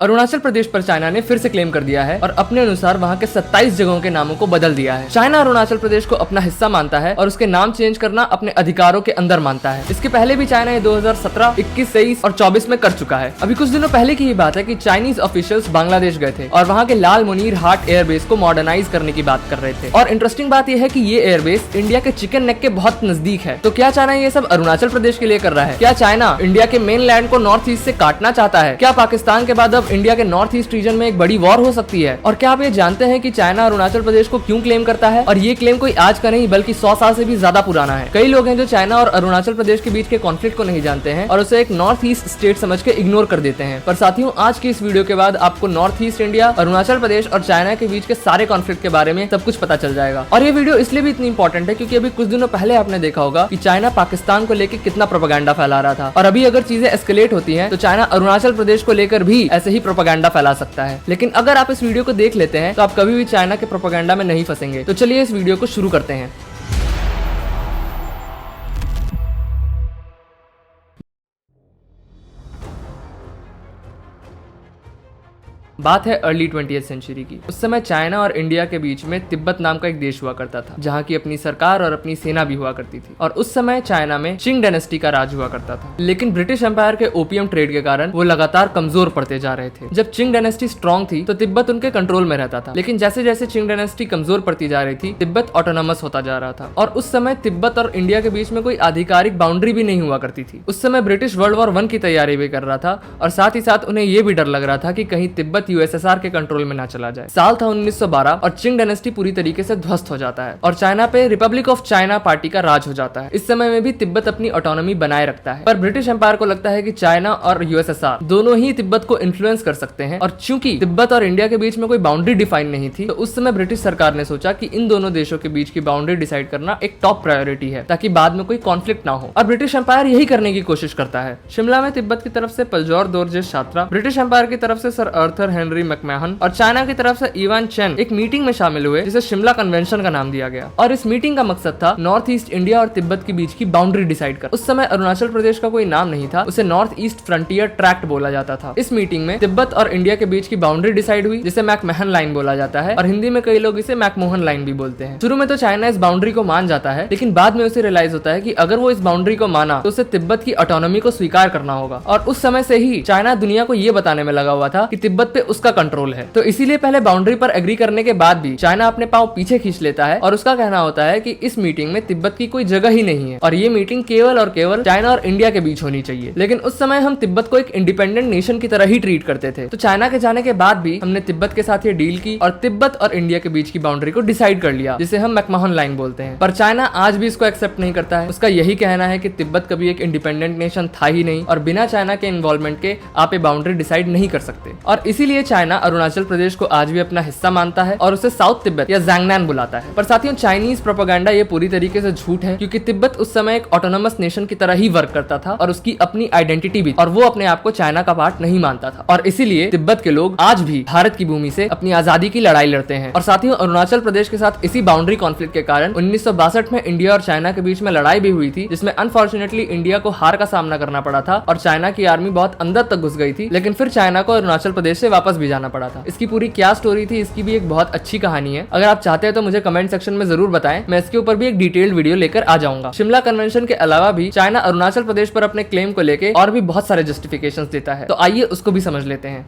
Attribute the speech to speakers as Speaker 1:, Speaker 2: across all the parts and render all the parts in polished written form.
Speaker 1: अरुणाचल प्रदेश पर चाइना ने फिर से क्लेम कर दिया है और अपने अनुसार वहाँ के 27 जगहों के नामों को बदल दिया है। चाइना अरुणाचल प्रदेश को अपना हिस्सा मानता है और उसके नाम चेंज करना अपने अधिकारों के अंदर मानता है। इसके पहले भी चाइना ये 2017, 21, 23 और 24 में कर चुका है। अभी कुछ दिनों पहले की ही बात है कि चाइनीज ऑफिशियल्स बांग्लादेश गए थे और वहाँ के लाल मुनीर हाट एयरबेस को मॉडर्नाइज करने की बात कर रहे थे। और इंटरेस्टिंग बात यह है कि ये एयरबेस इंडिया के चिकन नेक के बहुत नजदीक है। तो क्या चाइना ये सब अरुणाचल प्रदेश के लिए कर रहा है? क्या चाइना इंडिया के मेन लैंड को नॉर्थ ईस्ट से काटना चाहता है? क्या पाकिस्तान के बाद अब इंडिया के नॉर्थ ईस्ट रीजन में एक बड़ी वॉर हो सकती है? और क्या आप ये जानते हैं कि चाइना अरुणाचल प्रदेश को क्यों क्लेम करता है? और ये क्लेम कोई आज का नहीं बल्कि 100 साल से भी ज्यादा पुराना है। कई लोग हैं जो चाइना और अरुणाचल प्रदेश के बीच के कॉन्फ्लिक्ट को नहीं जानते हैं और उसे एक नॉर्थ ईस्ट स्टेट समझ के इग्नोर कर देते हैं। पर साथियों, आज की इस वीडियो के बाद आपको north east India, Arunachal Pradesh और चाइना के बीच के सारे कॉन्फ्लिक्ट के बारे में सब कुछ पता चल जाएगा। और ये वीडियो इसलिए भी इतनी इंपॉर्टेंट है क्योंकि अभी कुछ दिनों पहले आपने देखा होगा कि चाइना पाकिस्तान को लेकर कितना प्रोपेगेंडा फैला रहा था। और अभी अगर चीजें एस्केलेट होती हैं तो चाइना अरुणाचल प्रदेश को लेकर भी ऐसे ही प्रोपेगेंडा फैला सकता है। लेकिन अगर आप इस वीडियो को देख लेते हैं तो आप कभी भी चाइना के प्रोपेगेंडा में नहीं फंसेंगे। तो चलिए इस वीडियो को शुरू करते हैं। बात है अर्ली 20th सेंचुरी की। उस समय चाइना और इंडिया के बीच में तिब्बत नाम का एक देश हुआ करता था जहाँ की अपनी सरकार और अपनी सेना भी हुआ करती थी। और उस समय चाइना में चिंग डायनेस्टी का राज हुआ करता था। लेकिन ब्रिटिश एम्पायर के ओपियम ट्रेड के कारण वो लगातार कमजोर पड़ते जा रहे थे। जब चिंग डायनेस्टी स्ट्रॉन्ग थी तो तिब्बत उनके कंट्रोल में रहता था। लेकिन जैसे जैसे चिंग डायनेस्टी कमजोर पड़ती जा रही थी, तिब्बत ऑटोनॉमस होता जा रहा था। और उस समय तिब्बत और इंडिया के बीच में कोई आधिकारिक बाउंड्री भी नहीं हुआ करती थी। उस समय ब्रिटिश वर्ल्ड वॉर 1 की तैयारी भी कर रहा था और साथ ही साथ उन्हें यह भी डर लग रहा था कि कहीं तिब्बत यूएसएसआर के कंट्रोल में ना चला जाए। साल था 1912 और चिंग डायनेस्टी पूरी तरीके से ध्वस्त हो जाता है और चाइना पे रिपब्लिक ऑफ चाइना पार्टी का राज हो जाता है। इस समय में भी तिब्बत अपनी ऑटोनॉमी बनाए रखता है। पर ब्रिटिश एम्पायर को लगता है कि चाइना और यूएसएसआर दोनों ही तिब्बत को इन्फ्लुएंस कर सकते हैं। और चूंकि तिब्बत और इंडिया के बीच में कोई बाउंड्री डिफाइन नहीं थी तो उस समय ब्रिटिश सरकार ने सोचा कि इन दोनों देशों के बीच की बाउंड्री डिसाइड करना एक टॉप प्रायोरिटी है ताकि बाद में कोई कॉन्फ्लिक्ट ना हो। और ब्रिटिश एम्पायर यही करने की कोशिश करता है। शिमला में तिब्बत की तरफ से पलजौर दोरजे छात्रा, ब्रिटिश एम्पायर की तरफ से सर आर्थर हेनरी मैकमहन और चाइना की तरफ से इवान चेन एक मीटिंग में शामिल हुए जिसे शिमला कन्वेंशन का नाम दिया गया। और इस मीटिंग का मकसद था नॉर्थ ईस्ट इंडिया और तिब्बत के बीच की बाउंड्री डिसाइड कर। उस समय अरुणाचल प्रदेश का कोई नाम नहीं था, उसे नॉर्थ ईस्ट फ्रंटियर ट्रैक्ट बोला जाता था। इस मीटिंग में तिब्बत और इंडिया के बीच की बाउंड्री डिसाइड हुई जिसे मैकमहन लाइन बोला जाता है और हिंदी में कई लोग इसे मैकमोहन लाइन भी बोलते हैं। शुरू में तो चाइना इस बाउंड्री को मान जाता है, लेकिन बाद में उसे रियलाइज होता है कि अगर वो इस बाउंड्री को माना तो उसे तिब्बत की ऑटोनॉमी को स्वीकार करना होगा। और उस समय से ही चाइना दुनिया को ये बताने में लगा हुआ था कि तिब्बत पे उसका कंट्रोल है। तो इसीलिए पहले बाउंड्री पर एग्री करने के बाद भी चाइना अपने पांव पीछे खींच लेता है और उसका कहना होता है कि इस मीटिंग में तिब्बत की कोई जगह ही नहीं है और ये मीटिंग केवल और केवल चाइना और इंडिया के बीच होनी चाहिए। लेकिन उस समय हम तिब्बत को एक इंडिपेंडेंट नेशन की तरह ही ट्रीट करते थे। तो चाइना के जाने के बाद भी हमने तिब्बत के साथ ये डील की और तिब्बत और इंडिया के बीच की बाउंड्री को डिसाइड कर लिया जिसे हम मैकमोहन लाइन बोलते हैं। पर चाइना आज भी इसको एक्सेप्ट नहीं करता है। उसका यही कहना है कि तिब्बत कभी एक इंडिपेंडेंट नेशन था ही नहीं और बिना चाइना के इन्वॉल्वमेंट के आप ये बाउंड्री डिसाइड नहीं कर सकते। और इसीलिए चाइना अरुणाचल प्रदेश को आज भी अपना हिस्सा मानता है और उसे साउथ तिब्बत या ज़ैंगनान बुलाता है। पर साथियों, चाइनीज प्रोपेगेंडा ये पूरी तरीके से झूठ है क्योंकि तिब्बत उस समय एक ऑटोनोमस नेशन की तरह ही वर्क करता था और उसकी अपनी आइडेंटिटी भी, और वो अपने आप को चाइना का पार्ट नहीं मानता था। और इसीलिए तिब्बत के लोग आज भी भारत की भूमि से अपनी आजादी की लड़ाई लड़ते हैं। और साथियों, अरुणाचल प्रदेश के साथ इसी बाउंड्री कॉन्फ्लिक्ट के कारण 1962 में इंडिया और चाइना के बीच में लड़ाई भी हुई थी जिसमें अनफॉर्चुनेटली इंडिया को हार का सामना करना पड़ा था और चाइना की आर्मी बहुत अंदर तक घुस गई थी। लेकिन फिर चाइना को अरुणाचल प्रदेश से वापस भी जाना पड़ा था। इसकी पूरी क्या स्टोरी थी, इसकी भी एक बहुत अच्छी कहानी है। अगर आप चाहते हैं तो मुझे कमेंट सेक्शन में जरूर बताएं, मैं इसके ऊपर भी एक डिटेल्ड वीडियो लेकर आ जाऊंगा। शिमला कन्वेंशन के अलावा भी चाइना अरुणाचल प्रदेश पर अपने क्लेम को लेकर और भी बहुत सारे जस्टिफिकेशंस देता है, तो आइए उसको भी समझ लेते हैं।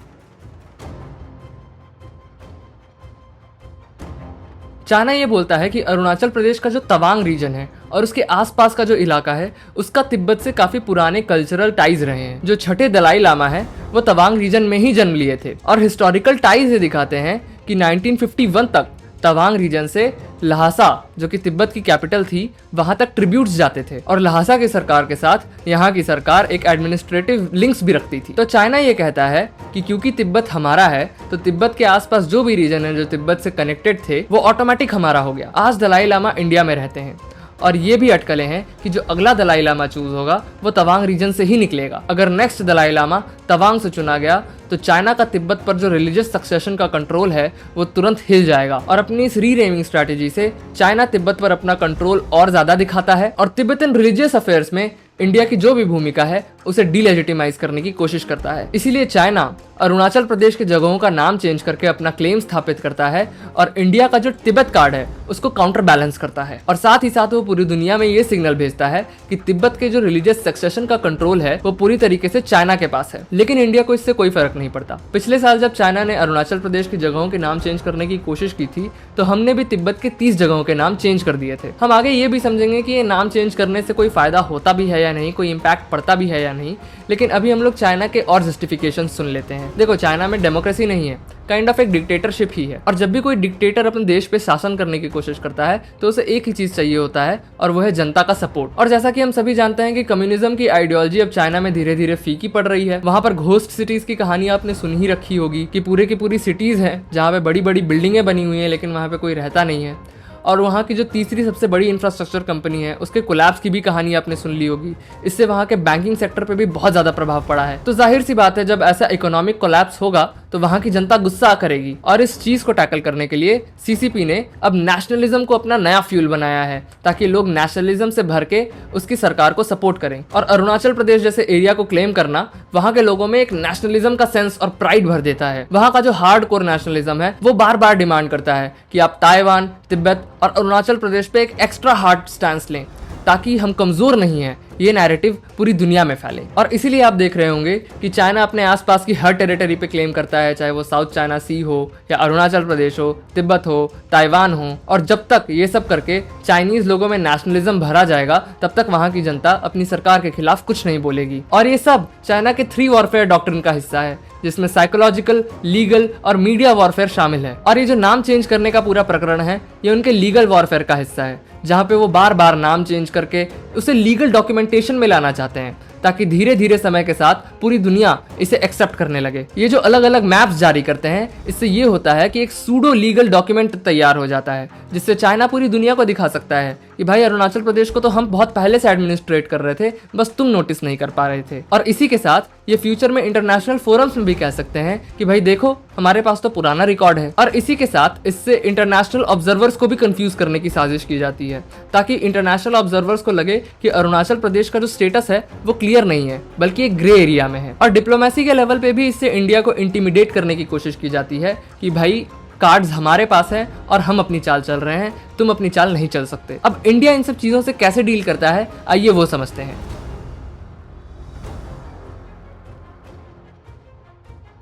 Speaker 1: चाइना ये बोलता है कि अरुणाचल प्रदेश का जो तवांग रीजन है और उसके आसपास का जो इलाका है उसका तिब्बत से काफी पुराने कल्चरल टाइज रहे हैं। जो छठे दलाई लामा है वो तवांग रीजन में ही जन्म लिए थे और हिस्टोरिकल टाइज ये दिखाते हैं कि 1951 तक तवांग रीजन से लहासा, जो कि तिब्बत की कैपिटल थी, वहां तक ट्रिब्यूट्स जाते थे और लहासा की सरकार के साथ यहाँ की सरकार एक एडमिनिस्ट्रेटिव लिंक्स भी रखती थी। तो चाइना ये कहता है कि क्योंकि तिब्बत हमारा है तो तिब्बत के आसपास जो भी रीजन है जो तिब्बत से कनेक्टेड थे वो ऑटोमेटिक हमारा हो गया। आज दलाई लामा इंडिया में रहते हैं और ये भी अटकलें हैं कि जो अगला दलाई लामा चूज होगा वो तवांग रीजन से ही निकलेगा। अगर नेक्स्ट दलाई लामा तवांग से चुना गया तो चाइना का तिब्बत पर जो रिलीजियस सक्सेशन का कंट्रोल है वो तुरंत हिल जाएगा। और अपनी इस रीनेमिंग स्ट्रेटेजी से चाइना तिब्बत पर अपना कंट्रोल और ज्यादा दिखाता है और तिब्बतन रिलीजियस अफेयर्स में इंडिया की जो भी भूमिका है उसे डीलेजिटिमाइज करने की कोशिश करता है। इसीलिए चाइना अरुणाचल प्रदेश के जगहों का नाम चेंज करके अपना क्लेम स्थापित करता है और इंडिया का जो तिब्बत कार्ड है उसको काउंटर बैलेंस करता है। और साथ ही साथ वो पूरी दुनिया में ये सिग्नल भेजता है कि तिब्बत के जो रिलीजियस सक्सेशन का कंट्रोल है वो पूरी तरीके से चाइना के पास है। लेकिन इंडिया को इससे कोई फर्क नहीं पड़ता। पिछले साल जब चाइना ने अरुणाचल प्रदेश की जगहों के नाम चेंज करने की कोशिश की थी तो हमने भी तिब्बत के 30 जगहों के नाम चेंज कर दिए थे। हम आगे ये भी समझेंगे कि ये नाम चेंज करने से कोई फायदा होता भी है या नहीं, कोई इंपैक्ट पड़ता भी है या नहीं। लेकिन अभी हम लोग चाइना के और जस्टिफिकेशन सुन लेते हैं। देखो, चाइना में डेमोक्रेसी नहीं है, काइंड ऑफ एक डिक्टेटरशिप ही है। और जब भी कोई डिक्टेटर अपने देश पे शासन करने की कोशिश करता है तो उसे एक ही चीज चाहिए होता है और वो है जनता का सपोर्ट। और जैसा कि हम सभी जानते हैं कि कम्युनिज्म की आइडियोलॉजी अब चाइना में धीरे धीरे फीकी पड़ रही है। वहां पर घोस्ट सिटीज की कहानी आपने सुन ही रखी होगी कि पूरे की पूरी सिटीज हैं जहाँ पे बड़ी बड़ी बिल्डिंगें बनी हुई हैं लेकिन वहाँ पे कोई रहता नहीं है। और वहाँ की जो तीसरी सबसे बड़ी इंफ्रास्ट्रक्चर कंपनी है उसके कोलैप्स की भी कहानी आपने सुन ली होगी। इससे वहाँ के बैंकिंग सेक्टर पे भी बहुत ज़्यादा प्रभाव पड़ा है। तो जाहिर सी बात है, जब ऐसा इकोनॉमिक कोलैप्स होगा तो वहाँ की जनता गुस्सा करेगी। और इस चीज़ को टैकल करने के लिए सीसीपी ने अब नेशनलिज्म को अपना नया फ्यूल बनाया है ताकि लोग नेशनलिज्म से भर के उसकी सरकार को सपोर्ट करें। और अरुणाचल प्रदेश जैसे एरिया को क्लेम करना वहाँ के लोगों में एक नेशनलिज्म का सेंस और प्राइड भर देता है। वहाँ का जो हार्ड कोर नेशनलिज्म है वो बार बार डिमांड करता है कि आप ताइवान, तिब्बत और अरुणाचल प्रदेश पे एक एक्स्ट्रा हार्ड स्टैंस लें ताकि हम कमजोर नहीं हैं, ये नैरेटिव पूरी दुनिया में फैले। और इसीलिए आप देख रहे होंगे कि चाइना अपने आसपास की हर टेरिटरी पे क्लेम करता है, चाहे वो साउथ चाइना सी हो या अरुणाचल प्रदेश हो, तिब्बत हो, ताइवान हो। और जब तक ये सब करके चाइनीज लोगों में नेशनलिज्म भरा जाएगा तब तक वहाँ की जनता अपनी सरकार के खिलाफ कुछ नहीं बोलेगी। और ये सब चाइना के 3 वॉरफेयर डॉक्ट्रिन का हिस्सा है जिसमें साइकोलॉजिकल, लीगल और मीडिया वॉरफेयर शामिल है। और ये जो नाम चेंज करने का पूरा प्रकरण है ये उनके लीगल वॉरफेयर का हिस्सा है जहाँ पे वो बार बार नाम चेंज करके उसे लीगल डॉक्यूमेंटेशन में लाना चाहते हैं ताकि धीरे धीरे समय के साथ पूरी दुनिया इसे एक्सेप्ट करने लगे। ये जो अलग अलग मैप्स जारी करते हैं इससे ये होता है कि एक सूडो लीगल डॉक्यूमेंट तैयार हो जाता है जिससे चाइना पूरी दुनिया को दिखा सकता है कि भाई अरुणाचल प्रदेश को तो हम बहुत पहले से एडमिनिस्ट्रेट कर रहे थे, बस तुम नोटिस नहीं कर पा रहे थे। और इसी के साथ ये फ्यूचर में इंटरनेशनल फोरम्स में भी कह सकते हैं कि भाई देखो हमारे पास तो पुराना रिकॉर्ड है। और इसी के साथ इससे इंटरनेशनल ऑब्जर्वर्स को भी कंफ्यूज करने की साजिश की जाती है ताकि इंटरनेशनल ऑब्जर्वर्स को लगे कि अरुणाचल प्रदेश का जो स्टेटस है वो क्लियर नहीं है बल्कि एक ग्रे एरिया में है। और डिप्लोमेसी के लेवल पे भी इससे इंडिया को इंटिमिडेट करने की कोशिश की जाती है कि भाई कार्ड्स हमारे पास है और हम अपनी चाल चल रहे हैं, तुम अपनी चाल नहीं चल सकते। अब इंडिया इन सब चीजों से कैसे डील करता है आइए वो समझते हैं।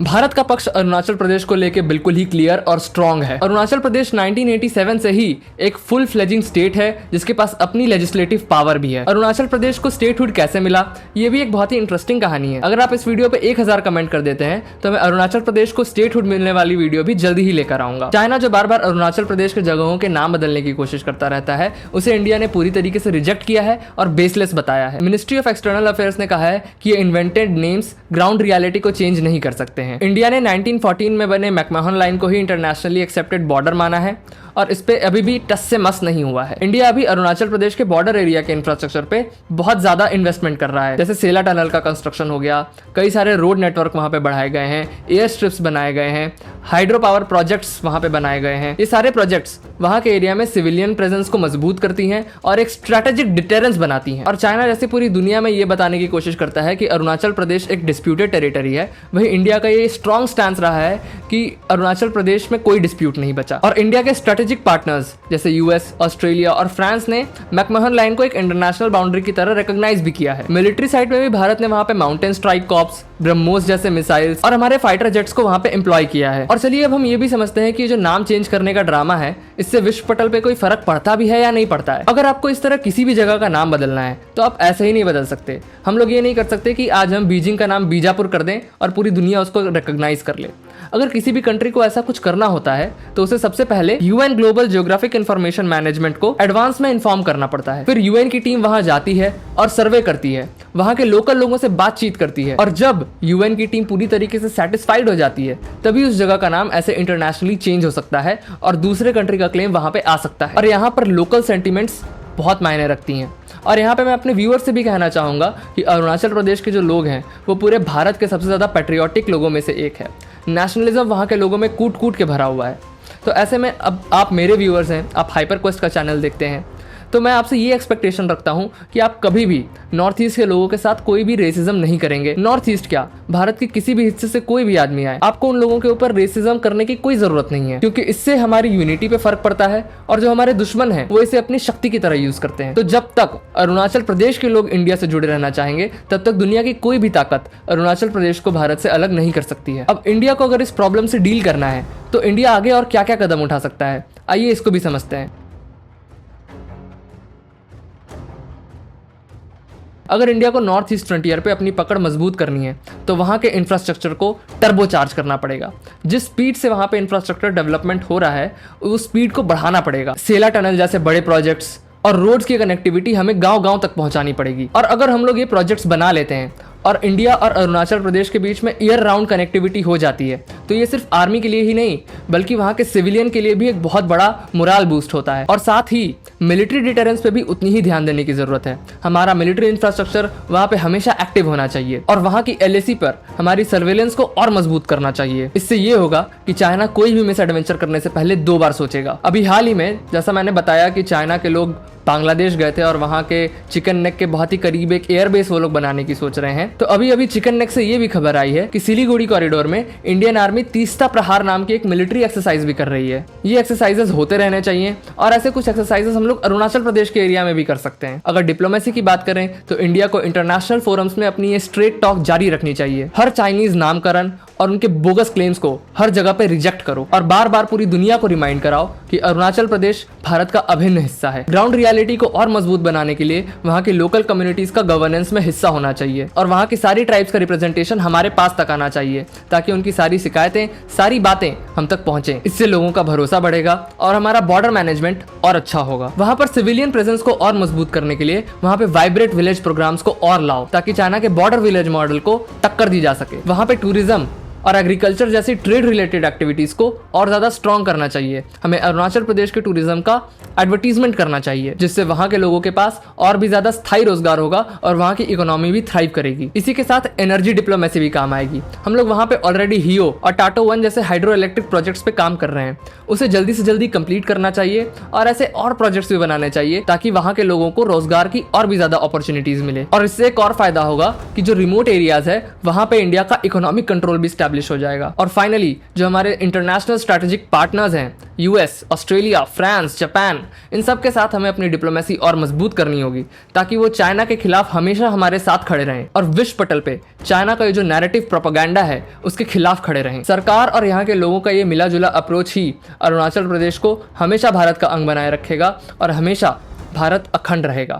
Speaker 1: भारत का पक्ष अरुणाचल प्रदेश को लेकर बिल्कुल ही क्लियर और स्ट्रांग है। अरुणाचल प्रदेश 1987 से ही एक फुल फ्लेजिंग स्टेट है जिसके पास अपनी लेजिस्लेटिव पावर भी है। अरुणाचल प्रदेश को स्टेटहुड कैसे मिला ये भी एक बहुत ही इंटरेस्टिंग कहानी है। अगर आप इस वीडियो पे 1000 कमेंट कर देते हैं तो मैं अरुणाचल प्रदेश को स्टेटहुड मिलने वाली वीडियो भी जल्दी ही लेकर आऊंगा। चाइना जो बार बार अरुणाचल प्रदेश के जगहों के नाम बदलने की कोशिश करता रहता है उसे इंडिया ने पूरी तरीके से रिजेक्ट किया है और बेसलेस बताया है। मिनिस्ट्री ऑफ एक्सटर्नल अफेयर्स ने कहा है कि ये इन्वेंटेड नेम्स ग्राउंड रियलिटी को चेंज नहीं कर सकते हैं। इंडिया ने 1914 में बने मैकमोहन लाइन को ही इंटरनेशनली एक्सेप्टेड बॉर्डर माना है और इस पे अभी भी टस से मस नहीं हुआ है। इंडिया अभी अरुणाचल प्रदेश के बॉर्डर एरिया के इंफ्रास्ट्रक्चर पे बहुत ज्यादा इन्वेस्टमेंट कर रहा है, जैसे सेला टनल का कंस्ट्रक्शन हो गया, कई सारे रोड नेटवर्क वहां पे बढ़ाए गए हैं, एयर स्ट्रिप्स बनाए गए हैं, हाइड्रो पावर प्रोजेक्ट्स वहां पे बनाए गए हैं। ये सारे प्रोजेक्ट्स वहां के एरिया में सिविलियन प्रेजेंस को मजबूत करती हैं और एक स्ट्रेटेजिक डिटेरेंस बनाती हैं। और चाइना जैसे पूरी दुनिया में ये बताने की कोशिश करता है कि अरुणाचल प्रदेश एक डिस्प्यूटेड टेरिटरी है, वहीं इंडिया का ये स्ट्रॉन्ग स्टैंस रहा है कि अरुणाचल प्रदेश में कोई डिस्प्यूट नहीं बचा। और इंडिया के स्ट्रेटेजिक पार्टनर्स जैसे यूएस, ऑस्ट्रेलिया और फ्रांस ने मैकमोहन लाइन को एक इंटरनेशनल बाउंड्री की तरह रिकॉग्नाइज भी किया है। मिलिट्री साइड में भी भारत ने वहां पे माउंटेन स्ट्राइक कॉर्प्स, ब्रह्मोस जैसे मिसाइल्स और हमारे फाइटर जेट्स को वहां पे एम्प्लॉय किया है। और चलिए अब हम ये भी समझते हैं कि जो नाम चेंज करने का ड्रामा है इससे विश्व पटल पे कोई फर्क पड़ता भी है या नहीं पड़ता है। अगर आपको इस तरह किसी भी जगह का नाम बदलना है तो आप ऐसे ही नहीं बदल सकते। हम लोग ये नहीं कर सकते कि आज हम बीजिंग का नाम बीजापुर कर दें और पूरी दुनिया उसको रिकॉग्नाइज कर ले। अगर किसी भी कंट्री को ऐसा कुछ करना होता है तो उसे सबसे पहले UN global geographic information management को एडवांस में इन्फॉर्म करना पड़ता है। फिर यूएन की टीम वहां जाती है और सर्वे करती है, वहां के लोकल लोगों से बातचीत करती है और जब यूएन की टीम पूरी तरीके से सेटिस्फाइड हो जाती है तभी उस जगह का नाम ऐसे इंटरनेशनली चेंज हो सकता है और दूसरे कंट्री का क्लेम वहां पे आ सकता है। और यहाँ पर लोकल सेंटिमेंट्स बहुत मायने रखती हैं। और यहाँ पे मैं अपने व्यूअर्स से भी कहना चाहूँगा कि अरुणाचल प्रदेश के जो लोग हैं वो पूरे भारत के सबसे ज़्यादा पैट्रियोटिक लोगों में से एक है। नेशनलिज्म वहाँ के लोगों में कूट कूट के भरा हुआ है। तो ऐसे में अब आप मेरे व्यूअर्स हैं, आप हाइपर क्वेस्ट का चैनल देखते हैं, तो मैं आपसे ये एक्सपेक्टेशन रखता हूँ कि आप कभी भी नॉर्थ ईस्ट के लोगों के साथ कोई भी रेसिज्म नहीं करेंगे। नॉर्थ ईस्ट क्या, भारत के किसी भी हिस्से से कोई भी आदमी आए, आपको उन लोगों के ऊपर रेसिज्म करने की कोई जरूरत नहीं है, क्योंकि इससे हमारी यूनिटी पे फर्क पड़ता है और जो हमारे दुश्मन हैं वो इसे अपनी शक्ति की तरह यूज करते हैं। तो जब तक अरुणाचल प्रदेश के लोग इंडिया से जुड़े रहना चाहेंगे, तब तक दुनिया की कोई भी ताकत अरुणाचल प्रदेश को भारत से अलग नहीं कर सकती है। अब इंडिया को अगर इस प्रॉब्लम से डील करना है तो इंडिया आगे और क्या क्या कदम उठा सकता है, आइए इसको भी समझते हैं। अगर इंडिया को नॉर्थ ईस्ट फ्रंटियर पे अपनी पकड़ मजबूत करनी है तो वहां के इंफ्रास्ट्रक्चर को टर्बो चार्ज करना पड़ेगा। जिस स्पीड से वहां पे इंफ्रास्ट्रक्चर डेवलपमेंट हो रहा है उस स्पीड को बढ़ाना पड़ेगा। सेला टनल जैसे बड़े प्रोजेक्ट्स और रोड्स की कनेक्टिविटी हमें गांव-गांव तक पहुंचानी पड़ेगी। और अगर हम लोग ये प्रोजेक्ट्स बना लेते हैं और इंडिया और अरुणाचल प्रदेश के बीच में ईयर राउंड कनेक्टिविटी हो जाती है तो ये सिर्फ आर्मी के लिए ही नहीं बल्कि वहां के सिविलियन के लिए भी एक बहुत बड़ा मोरल बूस्ट होता है। और साथ ही मिलिट्री डिटरेंस पे भी उतनी ही ध्यान देने की जरूरत है। हमारा मिलिट्री इंफ्रास्ट्रक्चर वहां पे हमेशा एक्टिव होना चाहिए और वहां की LAC पर हमारी सर्वेलेंस को और मजबूत करना चाहिए। इससे ये होगा कि चाइना कोई भी मिस एडवेंचर करने से पहले 2 बार सोचेगा। अभी हाल ही में जैसा मैंने बताया कि चाइना के लोग बांग्लादेश गए थे और वहां के चिकन नेक के बहुत ही करीब एक एयरबेस वो लोग बनाने की सोच रहे हैं। तो अभी चिकन नेक से ये भी खबर आई है कि सिलीगुड़ी कॉरिडोर में इंडियन आर्मी तीस्ता प्रहार नाम की एक मिलिट्री एक्सरसाइज भी कर रही है। ये एक्सरसाइजेस होते रहने चाहिए और ऐसे कुछ एक्सरसाइजेस हम लोग अरुणाचल प्रदेश के एरिया में भी कर सकते हैं। अगर डिप्लोमेसी की बात करें तो इंडिया को इंटरनेशनल फोरम्स में अपनी ये स्ट्रेट टॉक जारी रखनी चाहिए। हर चाइनीज नामकरण और उनके बोगस क्लेम्स को हर जगह पे रिजेक्ट करो और बार बार पूरी दुनिया को रिमाइंड कराओ कि अरुणाचल प्रदेश भारत का अभिन्न हिस्सा है। ग्राउंड रियलिटी को और मजबूत बनाने के लिए वहाँ की लोकल कम्युनिटीज का गवर्नेंस में हिस्सा होना चाहिए और वहाँ की सारी ट्राइब्स का रिप्रेजेंटेशन हमारे पास तक आना चाहिए ताकि उनकी सारी शिकायतें, सारी बातें हम तक पहुंचे। इससे लोगों का भरोसा बढ़ेगा और हमारा बॉर्डर मैनेजमेंट और अच्छा होगा। वहाँ पर सिविलियन प्रेजेंस को और मजबूत करने के लिए वहाँ पे वाइब्रेट विलेज प्रोग्राम्स को और लाओ ताकि चाइना के बॉर्डर विलेज मॉडल को टक्कर दी जा सके। वहाँ पे टूरिज्म और एग्रीकल्चर जैसी ट्रेड रिलेटेड एक्टिविटीज को और ज्यादा स्ट्रॉन्ग करना चाहिए। हमें अरुणाचल प्रदेश के टूरिज्म का एडवर्टीजमेंट करना चाहिए जिससे वहां के लोगों के पास और भी ज्यादा स्थायी रोजगार होगा और वहां की इकोनॉमी भी थ्राइव करेगी। इसी के साथ एनर्जी डिप्लोमेसी भी काम आएगी। हम लोग वहां पे ऑलरेडी हियो और टाटो 1 जैसे हाइड्रो इलेक्ट्रिक प्रोजेक्ट्स पे काम कर रहे हैं, उसे जल्दी से जल्दी कंप्लीट करना चाहिए और ऐसे और प्रोजेक्ट्स भी बनाने चाहिए ताकि वहां के लोगों को रोजगार की और भी ज्यादा अपॉर्चुनिटीज मिले। और इससे एक और फायदा होगा कि जो रिमोट एरियाज है वहां पे इंडिया का इकोनॉमिक कंट्रोल भी स्टैब्लिश हो जाएगा। और फाइनली जो हमारे इंटरनेशनल स्ट्रेटेजिक पार्टनर्स हैं US, ऑस्ट्रेलिया, फ्रांस, जापान, इन सब के साथ हमें अपनी डिप्लोमेसी और मजबूत करनी होगी ताकि वो चाइना के खिलाफ हमेशा हमारे साथ खड़े रहें और विश्व पटल पे चाइना का ये जो नैरेटिव प्रोपेगेंडा है उसके खिलाफ खड़े रहें। सरकार और यहाँ के लोगों का ये मिला जुला अप्रोच ही अरुणाचल प्रदेश को हमेशा भारत का अंग बनाए रखेगा और हमेशा भारत अखंड रहेगा।